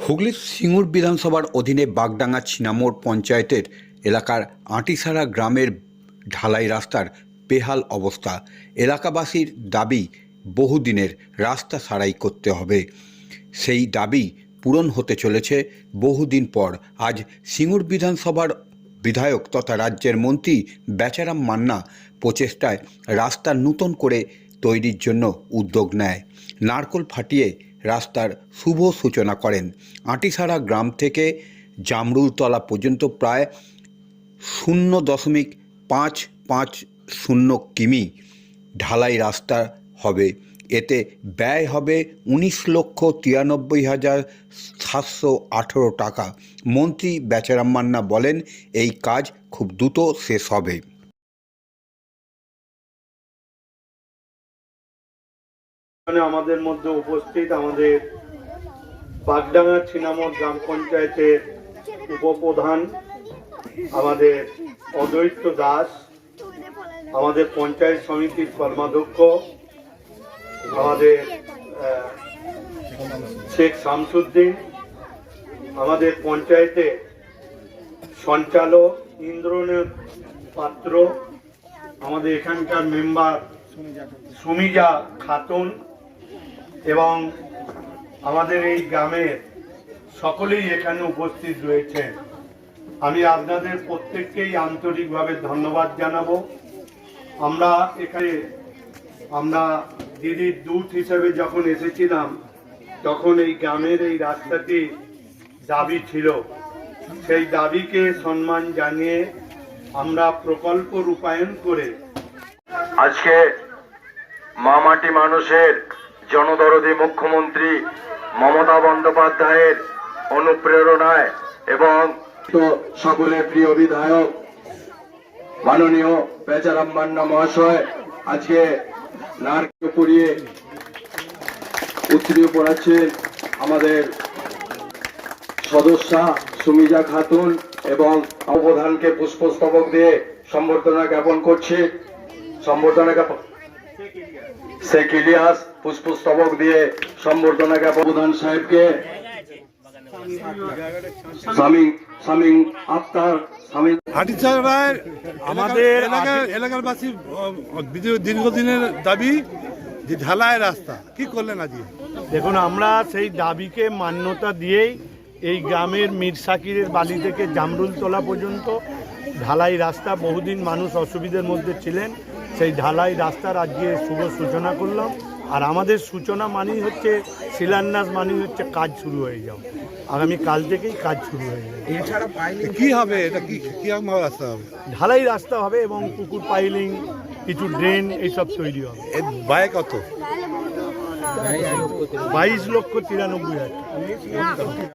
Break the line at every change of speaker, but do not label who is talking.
হুগলির সিঙ্গুর বিধানসভার অধীনে বাগডাঙ্গা ছিনামোড় পঞ্চায়েতের এলাকার আঁটিসারা গ্রামের ঢালাই রাস্তার বেহাল অবস্থা। এলাকাবাসীর দাবি বহুদিনের রাস্তা সারাই করতে হবে। সেই দাবি পূরণ হতে চলেছে বহুদিন পর। আজ সিঙ্গুর বিধানসভার বিধায়ক তথা রাজ্যের মন্ত্রী বেচারাম মান্না প্রচেষ্টায় রাস্তা নূতন করে তৈরির জন্য উদ্যোগ নেয়। নারকোল ফাটিয়ে রাস্তার শুভ সূচনা করেন। আঁটিসারা গ্রাম থেকে জামরুলতলা পর্যন্ত প্রায় 0.550 কিমি ঢালাই রাস্তা হবে। এতে ব্যয় হবে 19,93,718 টাকা। মন্ত্রী বেচারাম মান্না বলেন, এই কাজ খুব দ্রুত শেষ হবে।
আমাদের মধ্যে উপস্থিত আমাদের বাগডাঙ্গা ছিনামোড় গ্রাম পঞ্চায়েতের উপপ্রধান আমাদের অদ্বৈত দাস, আমাদের পঞ্চায়েত সমিতির কর্মাধ্যক্ষ আমাদের শেখ শামসুদ্দিন, আমাদের পঞ্চায়েতে সঞ্চালক ইন্দ্রনাথ পাত্র, আমাদের এখানকার মেম্বার সুমিজা খাতুন এবং আমাদের এই গ্রামের সকলেই এখানে উপস্থিত রয়েছেন। আমি আপনাদের প্রত্যেককেই আন্তরিকভাবে ধন্যবাদ জানাবো। আমরা দিদির দূত হিসেবে যখন এসেছিলাম তখন এই গ্রামের এই রাস্তাটি দাবি ছিল। সেই দাবিকে সম্মান জানিয়ে আমরা প্রকল্প রূপায়ণ করে
আজকে মামাটি মানুষের জনদরদী মুখ্যমন্ত্রী মমতা বন্দ্যোপাধ্যায়ের অনুপ্রেরণায় এবং সকলের প্রিয় বিধায়ক মাননীয় বেচারাম মান্না মহাশয় আজকে নারকেল পুড়িয়ে উত্তরীয় পড়াচ্ছেন আমাদের সদস্যা সুমিজা খাতুন এবং প্রধানকে পুষ্পস্তবক দিয়ে সম্বর্ধনা জ্ঞাপন করছে। শেখ ইলিয়াস পুষ্পস্তবক দিয়ে সম্বর্ধনা জ্ঞাপন প্রধান সাহেবকে শামীম আক্তার
আঁটিসারায় আমাদের এলাকাবাসী দীর্ঘদিনের দাবি যে ঢালাই রাস্তা কি করলেন আজকে?
দেখুন, আমরা সেই দাবিকে মান্যতা দিয়েই এই গ্রামের মীর সাকিরের বালি থেকে জামরুলতলা পর্যন্ত ঢালাই রাস্তা, বহুদিন মানুষ অসুবিধার মধ্যে ছিলেন, সেই ঢালাই রাস্তার আজকে শুভ সূচনা করলাম। আর আমাদের সূচনা মানেই হচ্ছে শিলান্যাস, মানেই হচ্ছে কাজ শুরু হয়ে যাও। আগামী কাল থেকেই কাজ শুরু হয়ে যাবে।
এছাড়া কি হবে, এটা কি রাস্তা হবে?
ঢালাই রাস্তা হবে এবং পুকুর পাইলিং, কিছু ড্রেন, এইসব তৈরি হবে।
এর ব্যয় কত?
22,93,000।